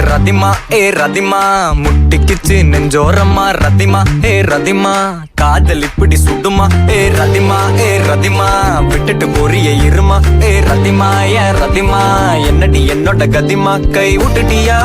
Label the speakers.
Speaker 1: ரதிமா ரதிமா முட்டிக்கிச்சு நெஞ்சோரமா ரதிமா ரதிமா காதல் இப்படி சுடுமா ரதிமா ரதிமா விட்டுட்டு போறிய இருமா ரதிமா ரதிமா என்னடி என்னோட கதிமா கை விட்டுட்டியா